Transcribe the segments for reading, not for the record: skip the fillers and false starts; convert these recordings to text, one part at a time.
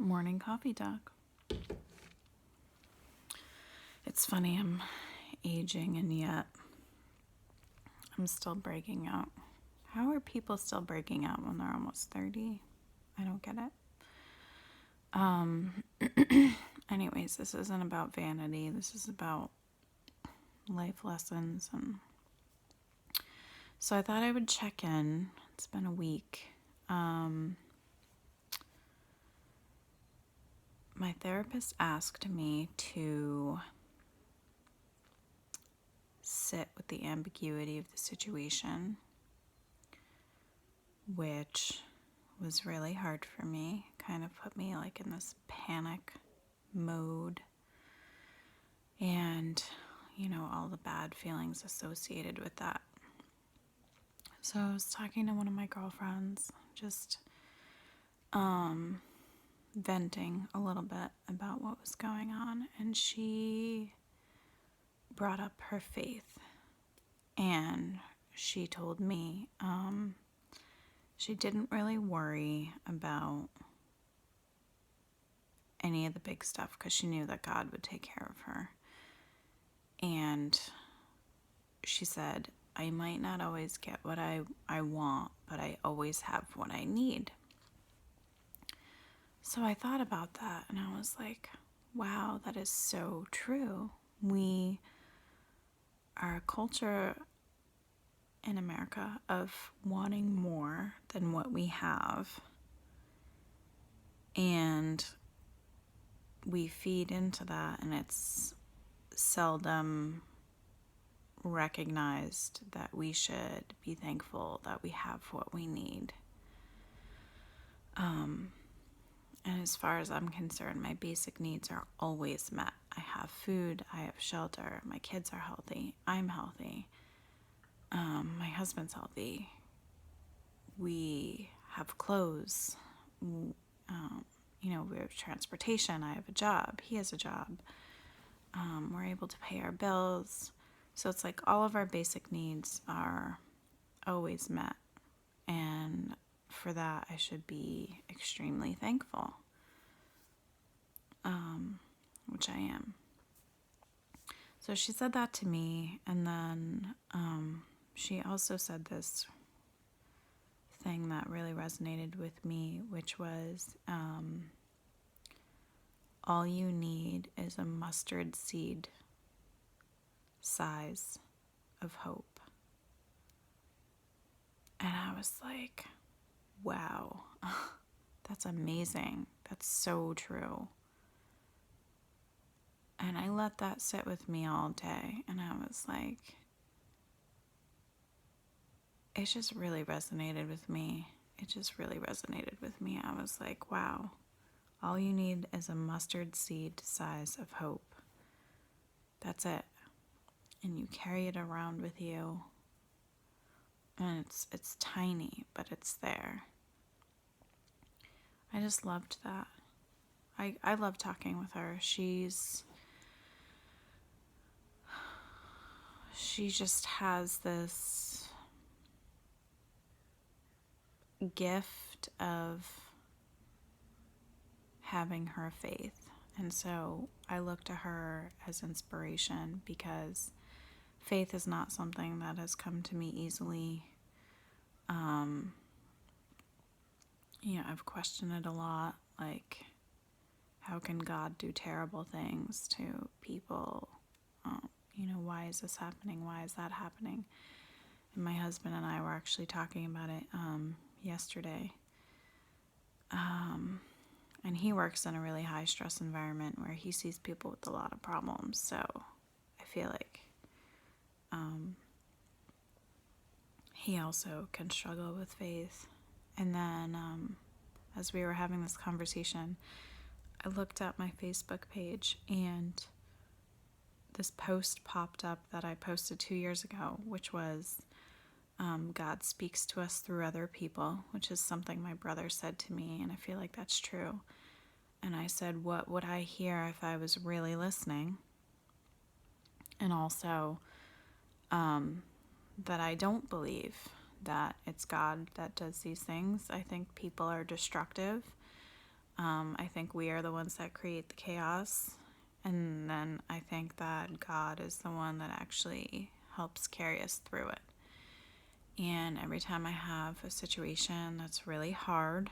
Morning coffee talk. It's funny, I'm aging and yet I'm still breaking out. How are people still breaking out when they're almost 30? I don't get it. Anyways, this isn't about vanity. This is about life lessons. And so I thought I would check in. It's been a week. My therapist asked me to sit with the ambiguity of the situation, which was really hard for me. Kind of put me like in this panic mode and, all the bad feelings associated with that. So I was talking to one of my girlfriends, just venting a little bit about what was going on, and she brought up her faith, and she told me she didn't really worry about any of the big stuff because she knew that God would take care of her. And she said, I might not always get what I want, but I always have what I need. So I thought about that and I was like, wow, that is so true. We are a culture in America of wanting more than what we have. And we feed into that, and it's seldom recognized that we should be thankful that we have what we need. And as far as I'm concerned, my basic needs are always met. I have food, I have shelter, my kids are healthy, I'm healthy, my husband's healthy, we have clothes, we have transportation, I have a job, he has a job, we're able to pay our bills. So it's like all of our basic needs are always met. And for that, I should be extremely thankful, which I am. So she said that to me, and then she also said this thing that really resonated with me, which was all you need is a mustard seed size of hope. And I was like, wow, that's amazing. That's so true. And I let that sit with me all day. And I was like, it just really resonated with me. I was like, wow, all you need is a mustard seed size of hope. That's it. And you carry it around with you. And it's tiny, but it's there. I just loved that. I love talking with her. She just has this gift of having her faith. And so I look to her as inspiration because faith is not something that has come to me easily. I've questioned it a lot. Like, how can God do terrible things to people? Why is this happening? Why is that happening? And my husband and I were actually talking about it yesterday. And he works in a really high stress environment where he sees people with a lot of problems. So I feel like he also can struggle with faith. And then as we were having this conversation, I looked at my Facebook page and this post popped up that I posted 2 years ago, which was God speaks to us through other people, which is something my brother said to me, and I feel like that's true. And I said, what would I hear if I was really listening? And also that I don't believe that it's God that does these things. I think people are destructive. I think we are the ones that create the chaos. And then I think that God is the one that actually helps carry us through it. And every time I have a situation that's really hard,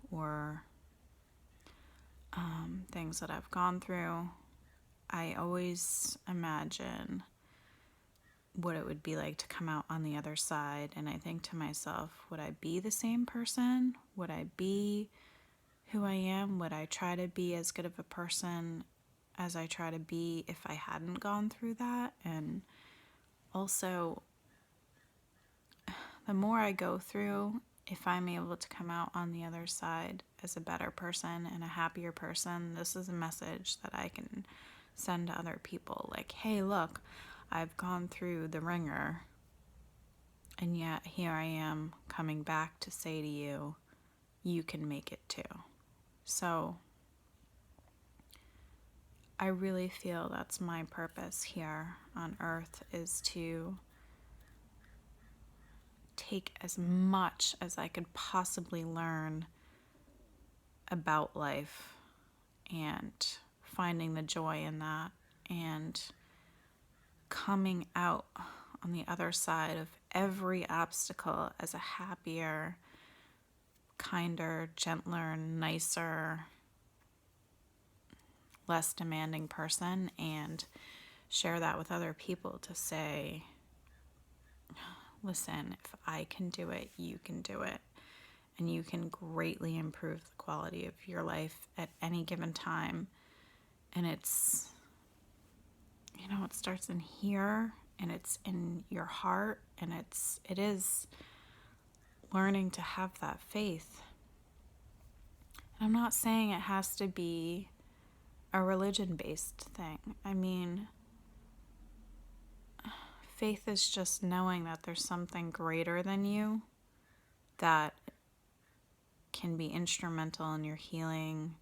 or things that I've gone through, I always imagine what it would be like to come out on the other side. And I think to myself, would I be the same person? Would I be who I am? Would I try to be as good of a person as I try to be if I hadn't gone through that? And also, the more I go through, if I'm able to come out on the other side as a better person and a happier person, this is a message that I can send to other people. Like, hey, look, I've gone through the ringer, and yet here I am coming back to say to you, you can make it too. So I really feel that's my purpose here on earth, is to take as much as I could possibly learn about life and finding the joy in that, and coming out on the other side of every obstacle as a happier, kinder, gentler, nicer, less demanding person, and share that with other people to say, listen, if I can do it, you can do it. And you can greatly improve the quality of your life at any given time. And it's, it starts in here, and it's in your heart, and it is learning to have that faith. And I'm not saying it has to be a religion-based thing. I mean, faith is just knowing that there's something greater than you that can be instrumental in your healing,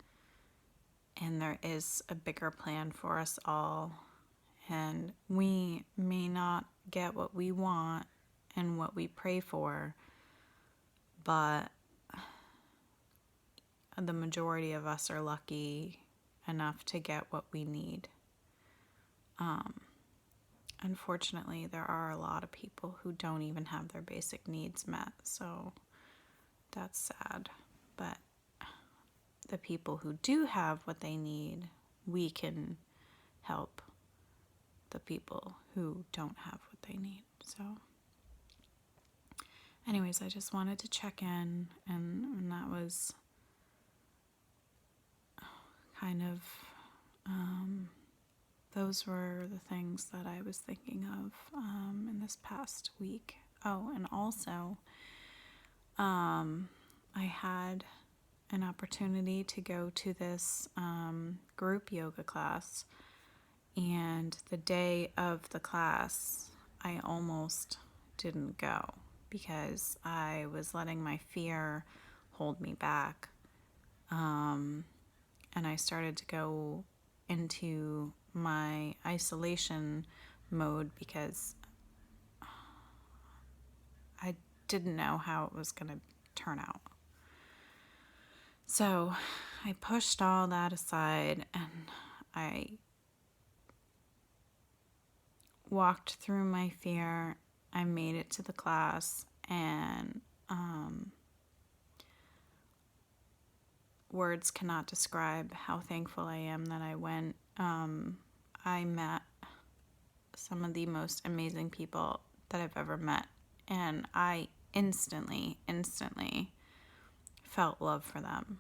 and there is a bigger plan for us all. And we may not get what we want and what we pray for, but the majority of us are lucky enough to get what we need. Unfortunately, there are a lot of people who don't even have their basic needs met, so that's sad. But the people who do have what they need, we can help the people who don't have what they need. So anyways, I just wanted to check in, and that was kind of, those were the things that I was thinking of in this past week. Oh, and also, I had an opportunity to go to this group yoga class, and the day of the class, I almost didn't go because I was letting my fear hold me back. And I started to go into my isolation mode because I didn't know how it was going to turn out. So I pushed all that aside, and I walked through my fear. I made it to the class, and words cannot describe how thankful I am that I went. I met some of the most amazing people that I've ever met, and I instantly felt love for them.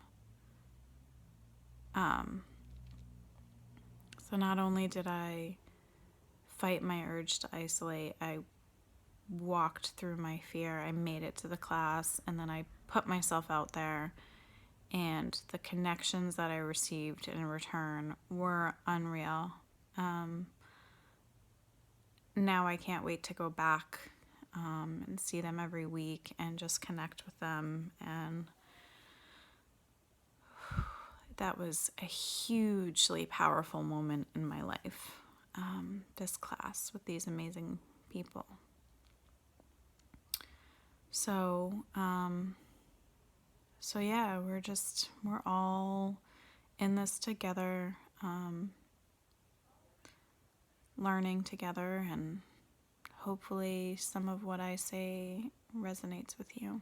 So not only did I fight my urge to isolate, I walked through my fear, I made it to the class, and then I put myself out there, and the connections that I received in return were unreal. Now I can't wait to go back and see them every week and just connect with them. And that was a hugely powerful moment in my life, this class with these amazing people. So So yeah, we're all in this together, learning together, and hopefully some of what I say resonates with you.